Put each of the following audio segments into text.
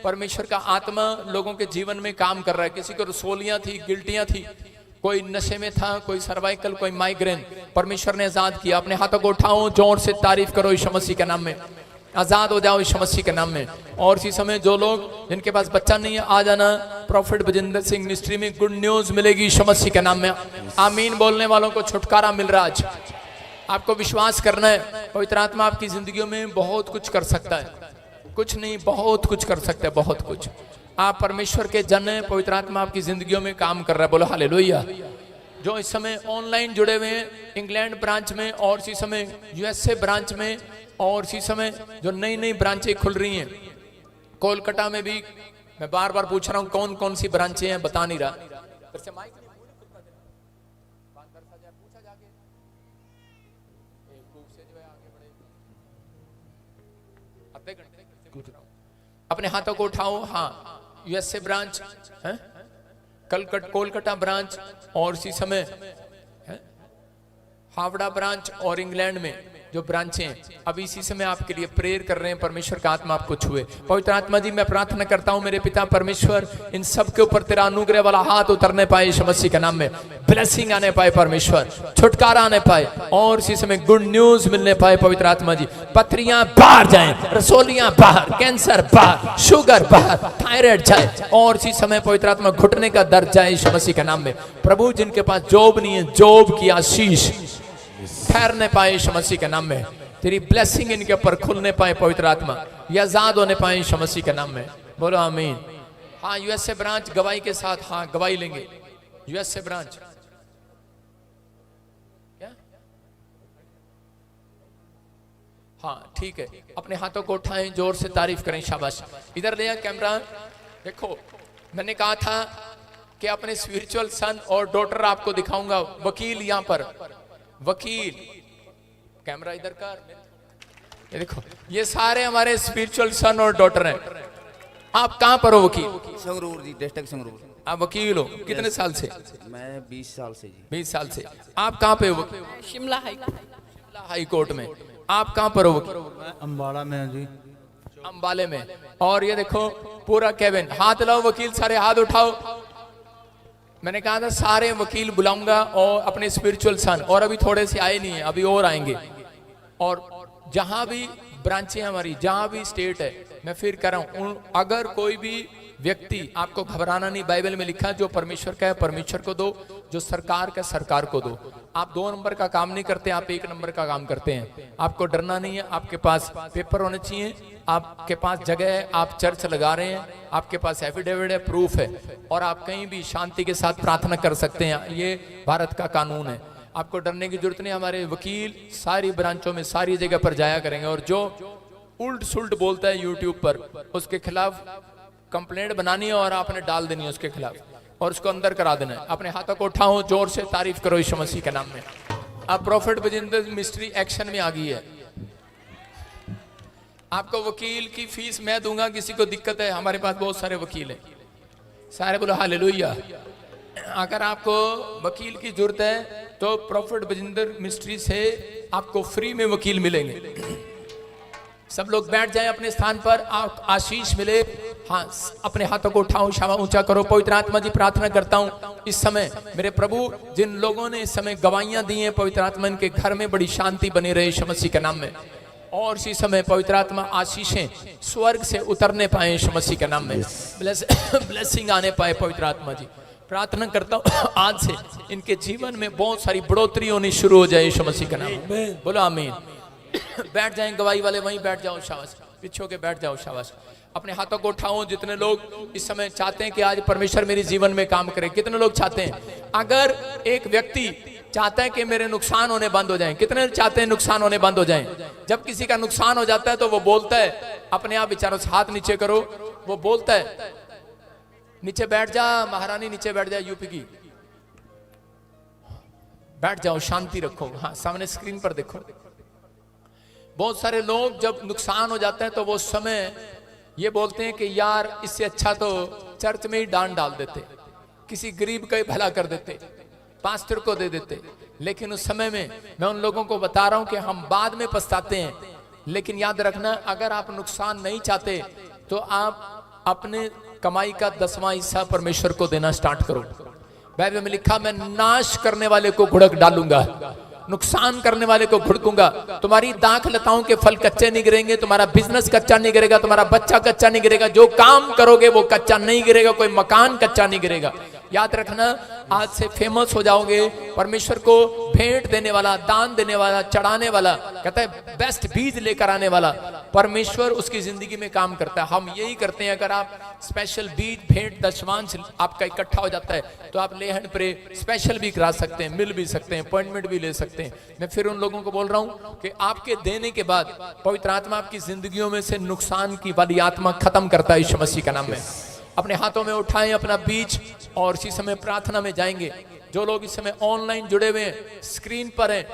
परमेश्वर का आत्मा लोगों के जीवन में काम कर रहा है। किसी को रसोलियां थी, गिल्टियां थी, कोई नशे में था, कोई सर्वाइकल, कोई माइग्रेन, परमेश्वर ने आजाद किया। अपने हाथों को उठाओ, जोर से तारीफ करो यीशु मसीह के नाम में। आजाद हो जाओ यीशु मसीह के नाम में। और इसी समय जो लोग जिनके पास बच्चा नहीं है, आ जाना। प्रॉफिट बजिंदर सिंह मिनिस्ट्री में गुड न्यूज मिलेगी यीशु मसीह के नाम में। आमीन बोलने वालों को छुटकारा मिल रहा है। आज आपको विश्वास करना है, पवित्र आत्मा आपकी जिंदगियों में बहुत कुछ कर सकता है। कुछ नहीं, बहुत कुछ कर सकता है, बहुत कुछ। आप परमेश्वर के जन हैं, पवित्र आत्मा आपकी जिंदगियों में काम कर रहा है। बोलो हालेलुया। जो इस समय ऑनलाइन जुड़े हुए हैं इंग्लैंड ब्रांच में, और इसी समय यूएसए ब्रांच में, और इसी समय जो नई नई ब्रांचें खुल रही हैं कोलकाता में भी। मैं बार बार पूछ रहा हूं कौन कौन सी ब्रांचें हैं, बता नहीं रहा। अपने हाथों को उठाओ। हाँ, यूएसए ब्रांच है, कोलकाता ब्रांच, और इसी समय हावड़ा ब्रांच, और इंग्लैंड में जो ब्रांचें हैं। अभी इसी समय आपके लिए प्रेयर कर रहे हैं, परमेश्वर का आत्मा आपको छुए। पवित्र आत्मा जी, मैं प्रार्थना करता हूं मेरे पिता परमेश्वर, इन सब के ऊपर तेरा अनुग्रह वाला हाथ उतरने पाए यीशु मसीह के नाम में। ब्लेसिंग आने पाए परमेश्वर, छुटकारा आने पाए, और इसी समय गुड न्यूज मिलने पाए पवित्र आत्मा जी। पथरियां बाहर जाएं, रसोलियां बाहर, कैंसर बाहर, शुगर बाहर, थायराइड जाए, और इसी समय पवित्र आत्मा घुटने का दर्द जाए यीशु मसीह के नाम में। प्रभु, जिनके पास जॉब नहीं है, जॉब की आशीष ठहरने पाए यीशु मसीह के नाम में। तेरी ब्लेसिंग इनके ऊपर खुलने पाए पवित्र आत्मा, ये आजाद होने पाए यीशु मसीह के नाम में। बोलो आमीन। हाँ, यूएसए ब्रांच गवाही के साथ, हाँ गवाही लेंगे। यूएसए ब्रांच क्या? हाँ ठीक है, अपने हाथों को उठाएं, जोर से तारीफ करें। शाबाश। इधर ले कैमरा। देखो, मैंने कहा था कि अपने स्पिरिचुअल सन और डॉटर आपको दिखाऊंगा। वकील यहाँ पर, वकील, कैमरा इधर कर। ये देखो, ये सारे हमारे स्पिरिचुअल सन और डॉटर हैं। आप कहाँ पर हो वकील? संगरूर जी, डिस्ट्रिक्ट संगरूर। आप वकील हो कितने साल से? मैं 20 साल से जी। 20 साल से। आप कहाँ पे हो वकील? शिमला हाई कोर्ट में। आप कहाँ पर हो वकील? अम्बाड़ा में जी। अम्बाले में। और ये देखो पूरा केबिन। हाथ लाओ वकील, सारे हाथ उठाओ। मैंने कहा था सारे वकील बुलाऊंगा, और अपने स्पिरिचुअल सन, और अभी थोड़े से आए नहीं है, अभी और आएंगे। और जहां भी ब्रांचें हमारी, जहां भी स्टेट है, मैं फिर कह रहा हूं, अगर कोई भी व्यक्ति, आपको घबराना नहीं, बाइबल में लिखा जो परमेश्वर का है परमेश्वर को दो, जो सरकार का सरकार को दो। आप 2 नंबर का काम नहीं करते, आप 1 नंबर का काम करते हैं। आपको डरना नहीं है। आपके पास पेपर होने चाहिए, आपके पास जगह है, आप चर्च लगा रहे हैं, आपके पास एफिडेविट है, प्रूफ है, और आप कहीं भी शांति के साथ प्रार्थना कर सकते हैं। ये भारत का कानून है, आपको डरने की जरूरत नहीं। हमारे वकील सारी ब्रांचों में, सारी जगह पर जाया करेंगे, और जो उल्ट सुल्ट बोलता है यूट्यूब पर, उसके खिलाफ कंप्लेंट बनानी है और आपने डाल देनी है उसके खिलाफ, और उसको अंदर करा देना है। अपने हाथों को उठाओ, जोर से तारीफ करो यीशु मसीह के नाम में। अब प्रॉफिट बजिंदर मिनिस्ट्री एक्शन में आ गई है। आपको वकील की फीस मैं दूंगा, किसी को दिक्कत है, हमारे पास बहुत सारे वकील हैं। सारे बोलो हालेलुया। अगर आपको वकील की जरूरत है तो प्रॉफिट बजिंदर मिनिस्ट्री से आपको फ्री में वकील मिलेंगे। सब लोग बैठ जाएं अपने स्थान पर, आशीष मिले। हाँ, अपने हाथों को उठाओ, शाबा ऊंचा करो। पवित्र आत्मा जी, प्रार्थना करता हूं इस समय मेरे प्रभु, जिन लोगों ने इस समय गवाहियां दी हैं, पवित्र आत्मा इनके घर में बड़ी शांति बनी रहे यीशु मसीह के नाम में। और इसी समय पवित्र आत्मा आशीषें स्वर्ग से उतरने पाए यीशु मसीह के नाम में। ब्लेसिंग आने पाए पवित्र आत्मा जी। प्रार्थना करता हूँ आज से इनके जीवन में बहुत सारी बढ़ोतरी होनी शुरू हो जाए यीशु मसीह के नाम में। बोलो आमीन। बैठ जाएं गवाही वाले, वहीं बैठ जाओ, शाबाश। पीछे के बैठ जाओ, शाबाश। अपने हाथों को उठाओ। जितने लोग इस समय चाहते हैं कि आज परमेश्वर मेरे जीवन में काम करे, कितने लोग चाहते हैं? अगर एक व्यक्ति चाहता है कि मेरे नुकसान होने बंद हो जाएं, कितने चाहते हैं नुकसान होने बंद हो जाएं? जब किसी का नुकसान हो जाता है तो वो बोलता है, अपने आप विचारों से हाथ नीचे करो, वो बोलता है नीचे बैठ जा महारानी, नीचे बैठ जा, यूपी की बैठ जाओ, शांति रखो। हाँ, सामने स्क्रीन पर देखो। बहुत सारे लोग जब नुकसान हो जाते हैं तो वो समय ये बोलते हैं कि यार इससे अच्छा तो चर्च में ही दान डाल देते, किसी गरीब का ही भला कर देते, पास्टर को दे देते। लेकिन उस समय में मैं उन लोगों को बता रहा हूं कि हम बाद में पछताते हैं। लेकिन याद रखना, अगर आप नुकसान नहीं चाहते तो आप अपने कमाई का 10वां हिस्सा परमेश्वर को देना स्टार्ट करो। बाइबल में लिखा, मैं नाश करने वाले को घुड़क डालूंगा, नुकसान करने वाले को घुड़कूंगा। तुम्हारी दाख लताओं के फल कच्चे नहीं गिरेंगे, तुम्हारा बिजनेस कच्चा नहीं गिरेगा, तुम्हारा बच्चा कच्चा नहीं गिरेगा, जो काम करोगे वो कच्चा नहीं गिरेगा, कोई मकान कच्चा नहीं गिरेगा। याद रखना, आज से फेमस हो जाओगे। परमेश्वर को भेंट देने वाला, दान देने वाला, चढ़ाने वाला, कहता है बेस्ट बीज लेकर आने वाला परमेश्वर उसकी जिंदगी में काम करता है। हम यही करते हैं। अगर आप स्पेशल बीज, भेंट, दशमांश आपका इकट्ठा हो जाता है तो आप लेहन प्रे स्पेशल भी करा सकते हैं, मिल भी सकते हैं, अपॉइंटमेंट भी ले सकते हैं। मैं फिर उन लोगों को बोल रहा हूं कि आपके देने के बाद पवित्र आत्मा आपकी जिंदगियों में से नुकसान की वाली आत्मा खत्म करता है यीशु मसीह का नाम में। अपने हाथों में उठाएं अपना बीज और इसी समय प्रार्थना में जाएंगे। जो लोग इस समय ऑनलाइन जुड़े हुए हैं, स्क्रीन पर हैं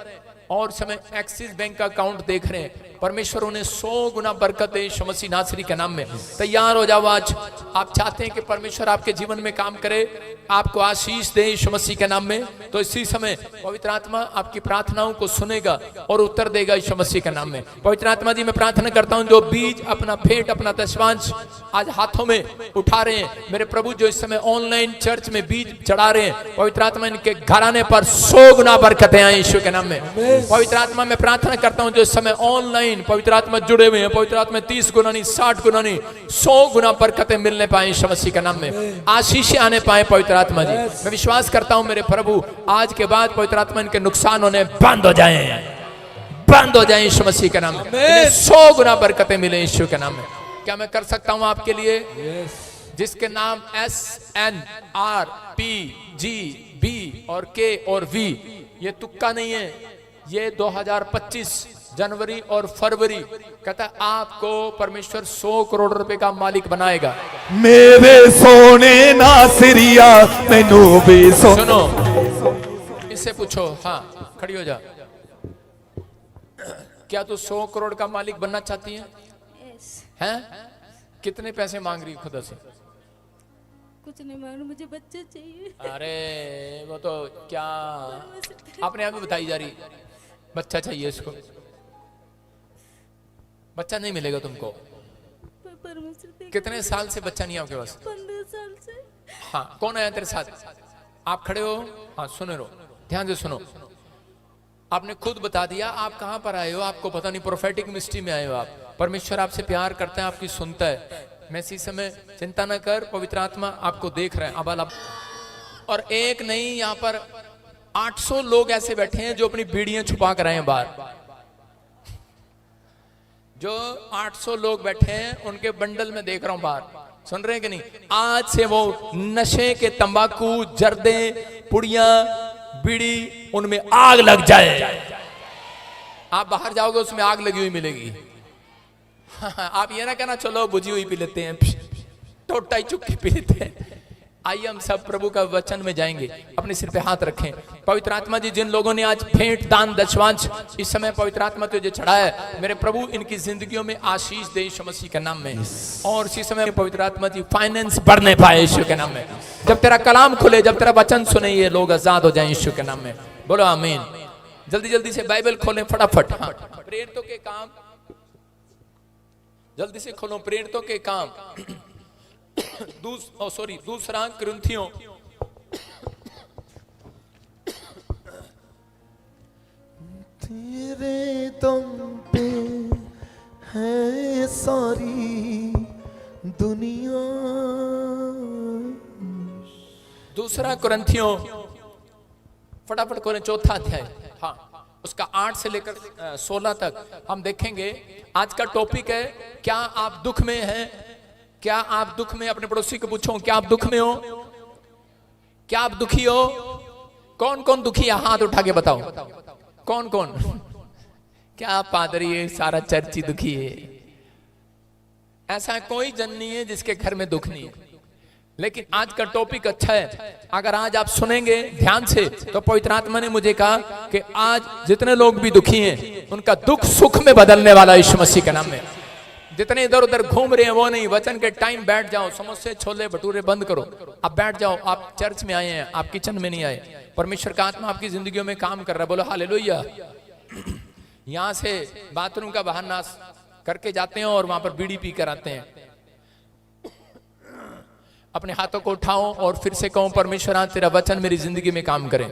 और इस समय एक्सिस बैंक का अकाउंट देख रहे हैं, परमेश्वर उन्हें 100 गुना बरकत दे यीशु मसीह नासरी के नाम में। तैयार हो जाओ। आज आप चाहते हैं कि परमेश्वर आपके जीवन में काम करे, आपको आशीष दे यीशु मसीह के नाम में, तो इसी समय पवित्र आत्मा आपकी प्रार्थनाओं को सुनेगा और उत्तर देगा यीशु मसीह के नाम में। पवित्र आत्मा जी, मैं प्रार्थना करता हूं जो बीज, अपना भेंट, अपना दशमांश आज हाथों में उठा रहे हैं, मेरे प्रभु जो इस समय ऑनलाइन चर्च में बीज चढ़ा रहे हैं, पवित्र आत्मा इनके घराने पर 100 गुना बरकतें आए यीशु के नाम में। पवित्र आत्मा मैं प्रार्थना करता हूं जो इस समय ऑनलाइन पवित्र आत्मा जुड़े हुए हैं, पवित्र आत्मा 30 गुना नहीं, 60 गुना नहीं, 100 गुना बरकतें मिलने पाए यीशु मसीह के नाम में, आशीष आने पाए पवित्र आत्मा जी। मैं विश्वास करता हूं मेरे प्रभु आज के बाद पवित्र आत्मा इनके नुकसान होने बंद हो जाएं, बंद हो जाएं यीशु मसीह के नाम में। 100 गुना बरकतें मिले यीशु के नाम में। क्या मैं कर सकता हूं आपके लिए? जिसके नाम SNRPGB और K और V, ये तुक्का नहीं है, ये 2025 जनवरी और फरवरी कहता है आपको परमेश्वर 100 करोड़ रुपए का मालिक बनाएगा। मेरे सोने नासरिया मैनू भी सुनो, इससे पूछो, हाँ खड़ी हो जा, क्या तू 100 करोड़ का मालिक बनना चाहती है? हैं? कितने पैसे मांग रही खुदा से? कुछ नहीं मांग रही, मुझे बच्चे चाहिए। अरे वो तो क्या अपने आप ही बताई जा रही, बच्चा चाहिए इसको। बच्चा नहीं मिलेगा तुमको। कितने साल से बच्चा नहीं है आपके पास? 15 साल से। हाँ, कौन आया तेरे साथ? आप खड़े हो, हाँ सुने रहो, ध्यान से सुनो। आपने खुद बता दिया आप कहां पर आए हो, आपको पता नहीं, प्रोफेटिक मिस्ट्री में आए हो आप। परमेश्वर आपसे प्यार करता है, आपकी सुनता है। मैं इसी समय चिंता न कर, पवित्र आत्मा आपको देख रहे हैं। अब और एक नहीं, यहाँ पर 800 लोग ऐसे बैठे हैं जो अपनी बीड़ियां छुपा कर आए हैं बाहर। जो 800 लोग बैठे हैं उनके बंडल में देख रहा हूं बाहर, सुन रहे हैं कि नहीं? आज से वो नशे के तंबाकू, जर्दे, पुड़िया, बीड़ी, उनमें आग लग जाए। आप बाहर जाओगे उसमें आग लगी हुई मिलेगी। आप ये ना कहना चलो बुझी हुई पी लेते हैं, टोटा ही चुक्की पी लेते हैं। आइए हम सब प्रभु का वचन में जाएंगे। अपने सिर पे हाथ रखें। पवित्र आत्मा जी, जिन लोगों ने आज भेंट, दान, दशमांश इस समय पवित्र आत्मा तुझे चढ़ाया है, मेरे प्रभु इनकी जिंदगियों में आशीष दे यीशु मसीह के नाम में। और इसी समय पवित्र आत्मा जी फाइनेंस बढ़ने पाए यीशु के नाम में। जब तेरा कलाम खुले, जब तेरा वचन सुने, ये लोग आजाद हो जाए यीशु के नाम में। बोलो आमीन। जल्दी जल्दी से बाइबल खोलें फटाफट। हाँ, प्रेरितों के काम जल्दी से खोलो। प्रेरितों के काम दूसरा कुरिन्थियों तेरे दम पे है सारी दुनिया। दूसरा कुरिन्थियों फटाफट खोलें, चौथा अध्याय। हाँ, उसका 8 से लेकर 16 तक हम देखेंगे। आज का टॉपिक है, क्या आप दुख में हैं? क्या आप दुख में? अपने पड़ोसी को पूछो, क्या आप दुख में हो? क्या आप दुखी हो? कौन कौन दुखी है? हाथ उठा के बताओ, कौन कौन? क्या पादरी है, सारा चर्च ही दुखी है? ऐसा कोई जन नहीं है जिसके घर में दुख नहीं है। लेकिन आज का टॉपिक अच्छा है, अगर आज आप सुनेंगे ध्यान से तो पवित्र आत्मा ने मुझे कहा कि आज जितने लोग भी दुखी हैं उनका दुख सुख में बदलने वाला यीशु मसीह के नाम में। जितने इधर उधर घूम रहे हैं वो नहीं, वचन के टाइम बैठ जाओ, समोसे छोले भटूरे बंद करो, आप बैठ जाओ। आप चर्च में आए हैं, आप किचन में नहीं आए। परमेश्वर का आत्मा आपकी जिंदगियों में काम कर रहा है। बोलो हालेलुया। यहां से बाथरूम का बाहर नाश करके जाते हैं और वहां पर बीड़ी पी कर आते हैं। अपने हाथों को उठाओ और फिर से कहो, परमेश्वर आज तेरा वचन मेरी जिंदगी में काम करे।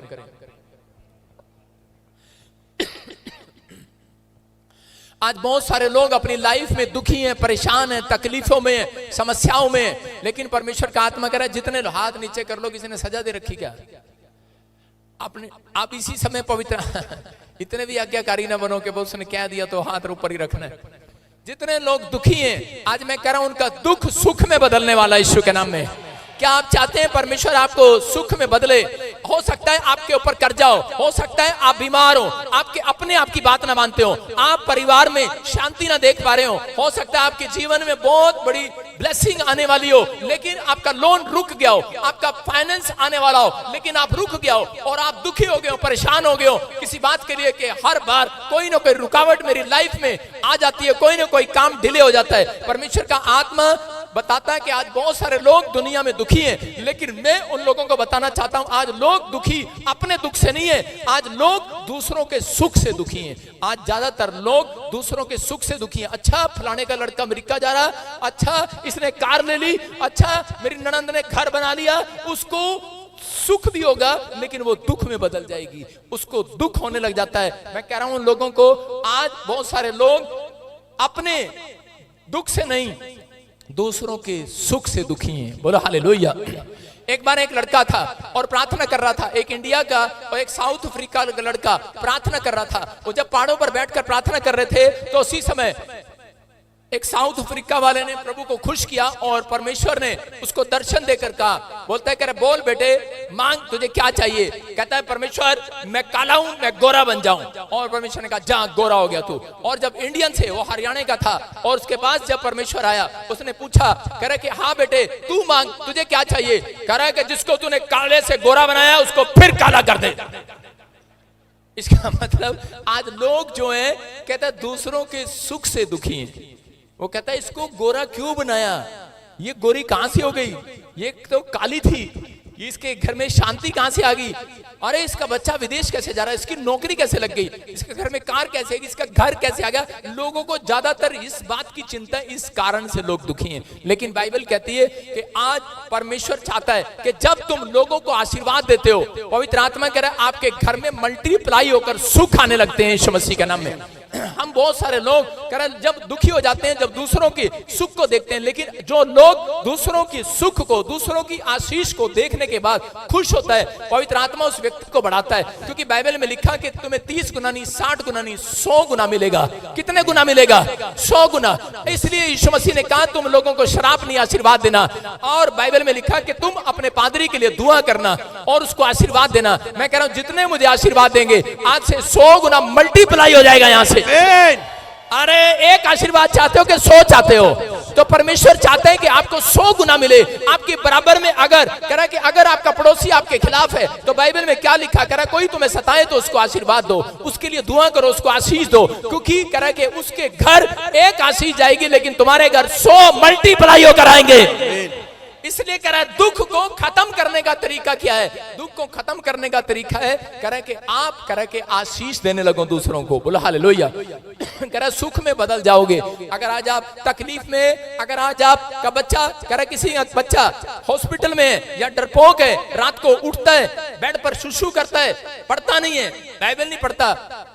आज बहुत सारे लोग अपनी लाइफ में दुखी हैं, परेशान हैं, तकलीफों में, समस्याओं में, लेकिन परमेश्वर का आत्मा कह रहा है जितने हाथ नीचे कर लो, किसी ने सजा दे रखी क्या? अपने आप इसी समय पवित्र इतने भी आज्ञाकारी ना बनो कि वो उसने क्या दिया तो हाथ ऊपर ही रखना है। जितने लोग दुखी हैं आज मैं कह रहा हूं उनका दुख सुख में बदलने वाला यीशु के नाम में। क्या आप चाहते हैं परमेश्वर आपको सुख में बदले? हो सकता है आपके ऊपर कर्जा हो सकता है आप बीमार हो, आपके अपने आप की बात ना मानते हो, आप परिवार में शांति ना देख पा रहे हो सकता है आपके जीवन में बहुत बड़ी ब्लेसिंग आने वाली हो लेकिन आपका लोन रुक गया हो, आपका फाइनेंस आने वाला हो लेकिन आप रुक गया हो और आप दुखी हो गए हो, परेशान हो गए हो किसी बात के लिए कि हर बार कोई ना कोई रुकावट मेरी लाइफ में आ जाती है, कोई ना कोई काम डिले हो जाता है। परमेश्वर का आत्मा बताता है कि आज बहुत सारे लोग दुनिया में दुखी हैं, लेकिन मैं उन लोगों को बताना चाहता हूं आज लोग दुखी अपने दुख से नहीं है, आज लोग दूसरों के सुख से दुखी हैं। आज ज्यादातर लोग दूसरों के सुख से दुखी हैं। अच्छा फलाने का लड़का अमेरिका जा रहा, अच्छा इसने कार ले ली, अच्छा मेरी ननंद ने घर बना लिया, उसको सुख भी होगा लेकिन वो दुख में बदल जाएगी, उसको दुख होने लग जाता है। मैं कह रहा हूं उन लोगों को आज बहुत सारे लोग अपने दुख से नहीं दूसरों के सुख से दुखी हैं। बोलो हालेलुया। एक बार एक लड़का था और प्रार्थना कर रहा था, एक इंडिया का और एक साउथ अफ्रीका का लड़का प्रार्थना कर रहा था। वो जब पहाड़ों पर बैठकर प्रार्थना कर रहे थे तो उसी समय एक साउथ अफ्रीका वाले ने प्रभु को खुश किया और परमेश्वर ने उसको दर्शन देकर कहा, बोलता है, कह रहे बोल बेटे मांग तुझे क्या चाहिए? कहता है परमेश्वर मैं काला हूं, मैं गोरा बन जाऊं। और परमेश्वर ने कहा जा गोरा हो गया तू। और जब इंडियन से वो हरियाणा का था और उसके पास जब परमेश्वर आया उसने पूछा, कह रहा कि हाँ बेटे तू मांग तुझे क्या चाहिए? कह रहा है कि जिसको तूने काले से गोरा बनाया उसको फिर काला कर दे। इसका मतलब आज लोग जो है कहता है दूसरों के सुख से दुखी हैं। वो कहता है इसको गोरा क्यों बनाया, ये गोरी कहां से हो गई, ये तो काली थी, इसके घर में शांति कहां से आ गई, अरे इसका बच्चा विदेश कैसे जा रहा है, इसकी नौकरी कैसे लग गई, इसके घर में कार कैसे, इसका घर कैसे आ गया। लोगों को ज्यादातर इस बात की चिंता, इस कारण से लोग दुखी हैं। लेकिन बाइबल कहती है कि आज परमेश्वर चाहता है कि जब तुम लोगों को आशीर्वाद देते हो, पवित्र आत्मा कह रहा है आपके घर में मल्टीप्लाई होकर सुख आने लगते हैं यीशु मसीह के नाम में। हम बहुत सारे लोग कह रहे जब दुखी हो जाते हैं, जब दूसरों के सुख को देखते हैं, लेकिन जो लोग दूसरों की सुख को, दूसरों की आशीष को देखने के बाद खुश होता है, पवित्र आत्मा उस व्यक्ति को बढ़ाता है। क्योंकि बाइबल में लिखा कि तुम्हें 30 गुना नहीं, 60 गुना नहीं, 100 गुना मिलेगा। कितने गुना मिलेगा? 100 गुना। इसलिए यीशु मसीह ने कहा तुम लोगों को शराब नहीं आशीर्वाद देना। और बाइबल में लिखा कि तुम अपने पादरी के लिए दुआ करना और उसको आशीर्वाद देना। मैं कह रहा हूं जितने मुझे आशीर्वाद देंगे आज से 100 गुना मल्टीप्लाई हो जाएगा यहां से। अरे एक आशीर्वाद चाहते हो कि 100 चाहते हो? तो परमेश्वर चाहते हैं कि आपको 100 गुना मिले आपके बराबर में। अगर कह रहा कि अगर आपका पड़ोसी आपके खिलाफ है तो बाइबल में क्या लिखा, कह रहा कोई तुम्हें सताए तो उसको आशीर्वाद दो, उसके लिए दुआ करो, उसको आशीष दो, क्योंकि कह रहा कि उसके घर एक आशीष जाएगी लेकिन तुम्हारे घर 100 मल्टीप्लाई होकर आएंगे। इसलिए कह रहा है दुख को खत्म करने का तरीका क्या है? दुख को खत्म करने का तरीका है कह रहा है कि आप कह रहा है कि आशीष देने लगो दूसरों को। बोलो हालेलुया। कह रहा है सुख में बदल जाओगे। अगर आज आप तकलीफ में, अगर आज आपका बच्चा कह रहा है किसी का बच्चा हॉस्पिटल में है या डरपोक है, रात को उठता है बेड पर शुशु करता है, पढ़ता नहीं है, बाइबल नहीं पढ़ता,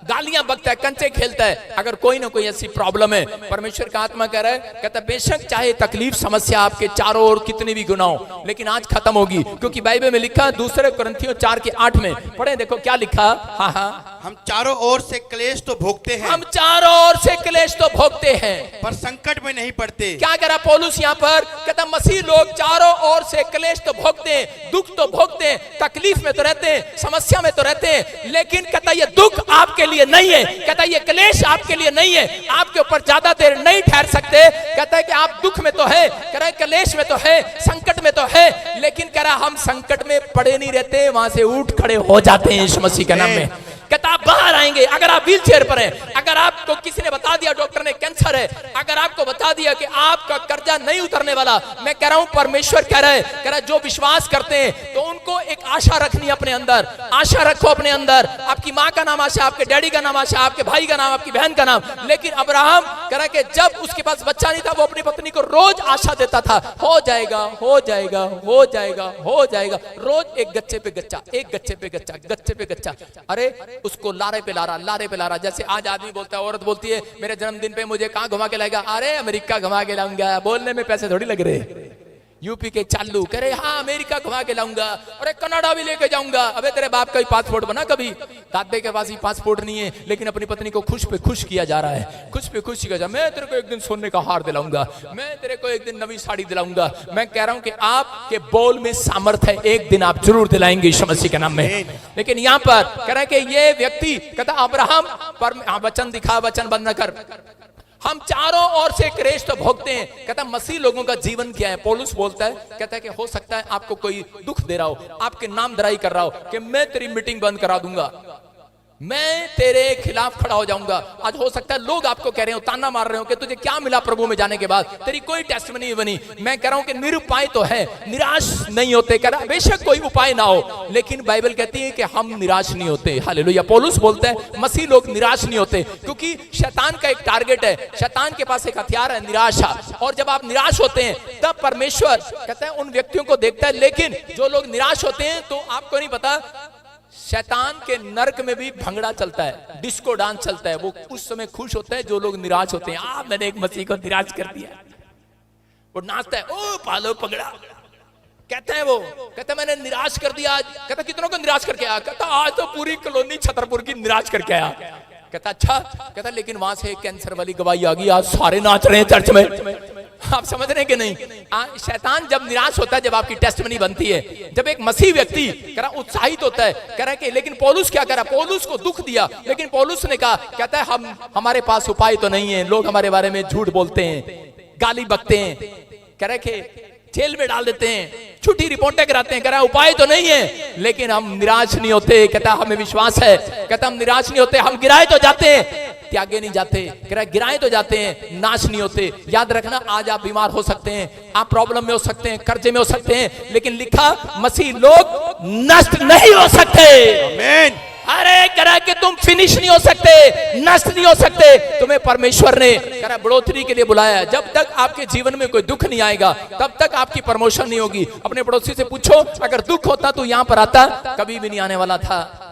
गालियां बकता है, कंचे खेलता है, अगर कोई ना कोई ऐसी प्रॉब्लम है, परमेश्वर का आत्मा कह रहा है, कहता है बेशक चाहे तकलीफ समस्या आपके चारों ओर कितनी भी गुना हो लेकिन आज खत्म होगी। क्योंकि बाइबल में लिखा दूसरे कुरिन्थियों 4:8 में पढ़े, देखो क्या लिखा। हाँ हाँ, हम चारों ओर से क्लेश तो भोगते हैं, हम चारों ओर से क्लेश तो भोगते हैं पर संकट में नहीं पड़ते। क्या कह रहा पौलुस यहाँ पर? कहता मसीह लोग चारों ओर से क्लेश तो भोगते हैं, दुख तो भोगते हैं, तकलीफ में तो रहते हैं, समस्या में तो रहते हैं, लेकिन कहता ये दुख आपके लिए नहीं है, कहता ये क्लेश आपके लिए नहीं है, आपके ऊपर ज्यादा देर नहीं ठहर सकते। कहता है कि आप दुख में तो है, कह रहा है क्लेश में तो है, संकट में तो है, लेकिन कह रहा हम संकट में पड़े नहीं रहते, वहां से उठ खड़े हो जाते हैं यीशु मसीह के नाम में। कहता आप बाहर आएंगे। अगर आप व्हील चेयर पर हैं, अगर आपको किसी ने बता दिया डॉक्टर ने कैंसर है, अगर आपको बता दिया कि आपका कर्जा नहीं उतरने वाला, मैं कह रहा हूं परमेश्वर कह रहा है जो विश्वास करते हैं तो उनको एक आशा रखनी अपने अंदर। आशा रखो अपने अंदर। आपकी माँ का नाम आशा, आपके डैडी का नाम आशा, आपके भाई का नाम, आपकी बहन का नाम। लेकिन अब्राहम कह रहा है कि जब उसके पास बच्चा नहीं था वो अपनी पत्नी को रोज आशा देता था, हो जाएगा हो जाएगा हो जाएगा हो जाएगा। रोज एक गच्चे पे गच्चा, एक गच्चे पे गच्चा, गच्चे पे गच्चा। अरे उसको लारे पे लारा, लारे पे लारा। जैसे आज आदमी बोलता है, औरत बोलती है मेरे जन्मदिन पे मुझे कहां घुमा के लाएगा? अरे अमेरिका घुमा के लाऊंगा। बोलने में पैसे थोड़ी लग रहे। यूपी के चालू करे हाँ अमेरिका घुमा के लाऊंगा, अरे कनाडा भी लेके जाऊंगा। अबे तेरे बाप का ही पासपोर्ट बना कभी? दादे के पास ही पासपोर्ट नहीं है, लेकिन अपनी पत्नी को खुश पे खुश किया जा रहा है। खुश पे खुश किया जा, मैं तेरे को एक दिन सोने का हार दिलाऊंगा, मैं तेरे को एक दिन नवी साड़ी दिलाऊंगा। मैं कह रहा हूं कि आपके बोल में सामर्थ्य है, एक दिन आप जरूर दिलाएंगे यीशु मसीह के नाम में। लेकिन यहां पर कह रहा है कि ये व्यक्ति कहता अब्राहम पर वचन दिखा, वचन बंद न कर। हम चारों ओर से क्लेश तो भोगते हैं। कहता मसीह लोगों का जीवन क्या है? पौलुस बोलता है, कहता है कि हो सकता है आपको कोई दुख दे रहा हो, आपके नाम दराई कर रहा हो कि मैं तेरी मीटिंग बंद करा दूंगा, मैं तेरे खिलाफ खड़ा हो जाऊंगा। आज हो सकता है लोग आपको कह रहे हो, ताना मार रहे हो कि तुझे क्या मिला प्रभु में जाने के बाद, तेरी कोई टेस्टमनी नहीं बनी। मैं कह रहा हूं कि निरुपाय तो है, निराश नहीं होते। कह रहा बेशक कोई उपाय ना हो, लेकिन बाइबल कहती है कि हम निराश नहीं होते। हालेलुया। पौलुस बोलता है मसीह लोग निराश नहीं होते, क्योंकि शैतान का एक टारगेट है, शैतान के पास एक हथियार है निराशा। और जब आप निराश होते हैं तब परमेश्वर कहता है उन व्यक्तियों को देखता है। लेकिन जो लोग निराश होते हैं तो आपको नहीं पता, शैतान के नरक में भी भंगड़ा चलता है, डिस्को डांस चलता है। वो उस समय खुश होता है जो लोग निराश होते हैं। मैंने एक मसीह को निराश कर दिया, वो नाचता है, ओ पालो पगड़ा, कहता है वो, कहता मैंने निराश कर दिया आज। कहता कितनों को निराश करके आया? कहता आज तो पूरी कॉलोनी छतरपुर की निराश करके आया। कहता अच्छा, कहता लेकिन वहां से कैंसर वाली गवाही आ गई, आज सारे नाच रहे हैं चर्च में। आप समझ रहे हैं कि नहीं? शैतान जब निराश होता है, जब आपकी टेस्टमनी बनती है, जब एक मसीह व्यक्ति कह रहा उत्साहित होता है, कह रहा है कि लेकिन पौलुस क्या करा? पौलुस को दुख दिया, लेकिन पौलुस ने कहा, कहता है हमारे पास उपाय तो नहीं है, लोग हमारे बारे में झूठ बोलते हैं, गाली बकते हैं, कह रहे कि जेल में डाल देते हैं, छुट्टी रिपोर्टें कराते हैं। कह रहा उपाय तो नहीं है, लेकिन हम निराश नहीं होते। कहता हमें विश्वास है, कहता हम निराश नहीं होते। हम गिराए तो जाते हैं, त्यागे नहीं जाते। कह रहा गिराए तो जाते हैं, नाश नहीं होते। याद रखना, आज आप बीमार हो सकते हैं, आप प्रॉब्लम में हो सकते हैं, कर्जे में हो सकते हैं, लेकिन लिखा मसीह लोग नष्ट नहीं हो सकते। आमीन। अरे करा कि तुम फिनिश नहीं हो सकते, नष्ट नहीं हो सकते। तुम्हें परमेश्वर ने करा बढ़ोतरी के लिए बुलाया। जब तक आपके जीवन में कोई दुख नहीं आएगा तब तक आपकी प्रमोशन नहीं होगी। अपने पड़ोसी से पूछो, अगर दुख होता तो यहां पर आता? कभी भी नहीं आने वाला था,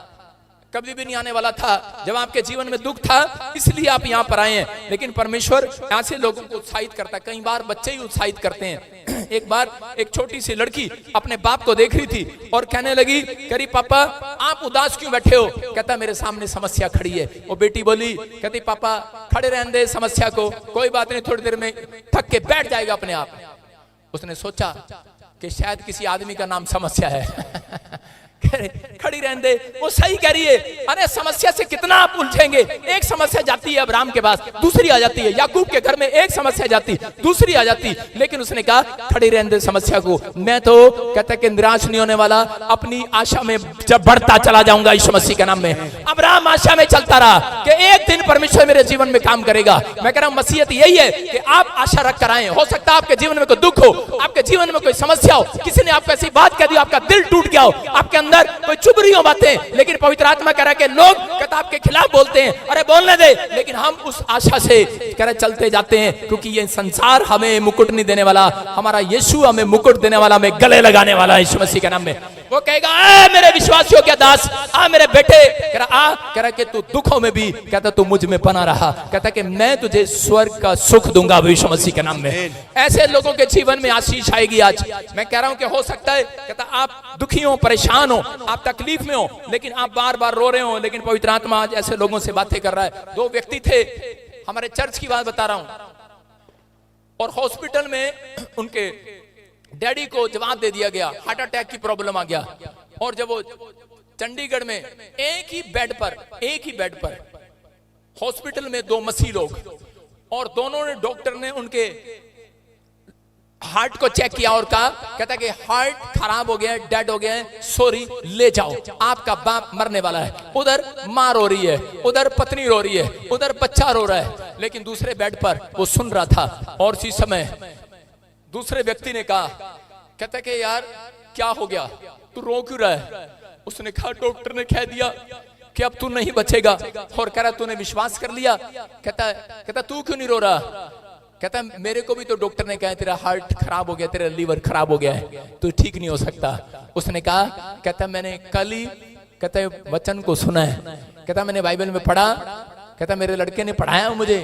कभी भी नहीं आने वाला था। जब आपके जीवन में दुख था इसलिए आप यहाँ पर आए हैं। लेकिन परमेश्वर ऐसे लोगों को उत्साहित करता है। कई बार बच्चे ही उत्साहित करते हैं। एक बार एक छोटी सी लड़की अपने बाप को देख रही थी और कहने लगी, करी पापा आप उदास क्यों बैठे हो? कहता मेरे सामने समस्या खड़ी है। वो बेटी बोली, कहती पापा खड़े रहने दे समस्या को, कोई बात नहीं, थोड़ी देर में थक के बैठ जाएगा अपने आप। उसने सोचा कि शायद किसी आदमी का नाम समस्या है। खड़ी रहने दे, वो सही कह रही है। अरे समस्या से कितना आप उलझेंगे? एक समस्या जाती है अब्राहम के पास, दूसरी आ जाती है। याकूब के घर में एक समस्या जाती, दूसरी आ जाती। लेकिन उसने कहा खड़ी रहने दे समस्या को, मैं तो कहता कि निराश नहीं होने वाला, अपनी आशा में जब बढ़ता चला जाऊंगा यीशु मसीह के नाम में। अब्राहम आशा में चलता रहा कि एक दिन परमेश्वर मेरे जीवन में काम करेगा। मैं कह रहा हूं मसीहत यही है कि आप आशा रख कर आए। हो सकता है आपके जीवन में कोई दुख हो, आपके जीवन में कोई समस्या हो, किसी ने आपको ऐसी बात कह दी, आपका दिल टूट गया हो, आपके अंदर कोई चुभ रही हो बातें, लेकिन पवित्र आत्मा कह रहा है कि लोग कहता आपके खिलाफ बोलते हैं, अरे बोलने दे। लेकिन हम उस आशा से कह रहे चलते जाते हैं, क्योंकि ये संसार हमें मुकुट नहीं देने वाला, हमारा यीशु हमें मुकुट देने वाला, हमें गले लगाने वाला है यीशु मसीह के नाम में। वो कहेगा आ मेरे विश्वासियों के दास, आ मेरे बेटे, कह रहा कि तू दुखों में भी कहता तू मुझ में बना रहा, कहता कि मैं तुझे स्वर्ग का सुख दूंगा यीशु मसीह के नाम में। ऐसे लोगों के जीवन में आशीष आएगी। आज मैं कह रहा हूं कि हो सकता है कहता आप दुखी हो, परेशान हो, आप तकलीफ में हो, लेकिन आप बार बार रो रहे हो, लेकिन पवित्र आत्मा आज ऐसे लोगों से बातें कर रहा है। दो व्यक्ति थे, हमारे चर्च की बात बता रहा हूं, और हॉस्पिटल में उनके डैडी को जवाब दे दिया गया, हार्ट अटैक की प्रॉब्लम आ गया। और जब वो चंडीगढ़ में एक ही बेड पर हॉस्पिटल में दो मसीह लोग, और दोनों ने डॉक्टर ने उनके हार्ट को चेक किया और कहा, कहता है कि हार्ट खराब हो गया है, डेड हो गया है, सॉरी ले जाओ, आपका बाप मरने वाला है। उधर माँ रो रही है, उधर पत्नी रो रही है, उधर बच्चा रो रहा है, लेकिन दूसरे बेड पर वो सुन रहा था। और इसी समय दूसरे व्यक्ति ने कहा, कहता है कि यार क्या हो गया, तू रो क्यों रहा है? उसने कहा डॉक्टर ने कह दिया कि अब तू नहीं बचेगा। और कह रहा तूने विश्वास कर लिया? कहता तू क्यों नहीं रो रहा? कहता मेरे को भी तो डॉक्टर ने कहा तेरा हार्ट खराब हो गया, तेरा लीवर खराब हो गया है, तू ठीक नहीं हो सकता। उसने कहा, कहता मैंने कल ही कहता वचन को सुना है, कहता मैंने बाइबल में पढ़ा, कहता मेरे लड़के ने पढ़ाया मुझे,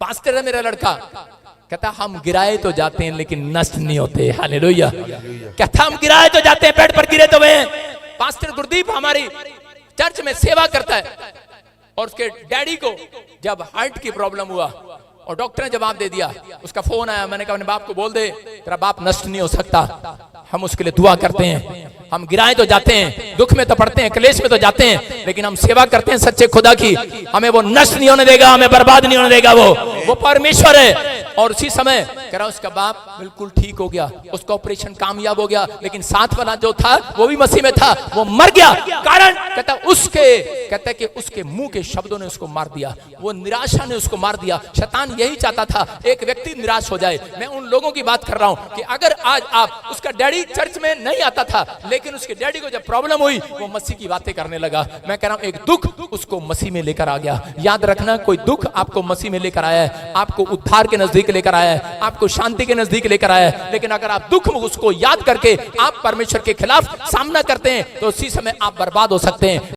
पास्टर है मेरा लड़का, कहता हम गिराए तो जाते हैं लेकिन नष्ट नहीं होते। हालेलुया। कहता हम गिराए तो जाते हैं, बेड पर गिरे तो वे। पास्टर गुरदीप हमारी चर्च में सेवा करता है और उसके डैडी को जब हार्ट की प्रॉब्लम हुआ और डॉक्टर ने जवाब दे दिया, उसका फोन आया, मैंने कहा अपने बाप को बोल दे तेरा बाप नष्ट नहीं हो सकता। हम उसके लिए दुआ करते हैं, हम गिराए तो जाते हैं, दुख में तो पड़ते हैं, क्लेश में तो जाते हैं, लेकिन हम सेवा करते हैं सच्चे खुदा की। हमें वो नष्ट नहीं होने देगा, हमें बर्बाद नहीं होने देगा, वो परमेश्वर है। और उसी समय कह रहा उसका बाप बिल्कुल ठीक हो गया, उसका ऑपरेशन कामयाब हो गया, लेकिन साथ वाला जो था वो भी मसीह में था, वो मर गया। कारण कहता कि उसके मुंह के शब्दों ने उसको मार दिया, वो निराशा ने उसको मार दिया। शैतान यही चाहता था एक व्यक्ति निराश हो जाए। मैं उन लोगों की बात कर रहा हूं कि अगर आज आप, उसका डैडी चर्च में नहीं आता था, लेकिन उसके डैडी को जब प्रॉब्लम हुई वो मसीह की बातें करने लगा। मैं कह रहा हूं एक दुख उसको मसीह में लेकर आ गया। याद रखना, कोई दुख आपको मसीह में लेकर आया है, आपको उद्धार के नजदीक लेकर आया है, आपको शांति के नजदीक लेकर आया है। लेकिन अगर आप दुख में उसको याद करके आप परमेश्वर के खिलाफ सामना करते हैं तो उसी समय आप बर्बाद हो सकते हैं।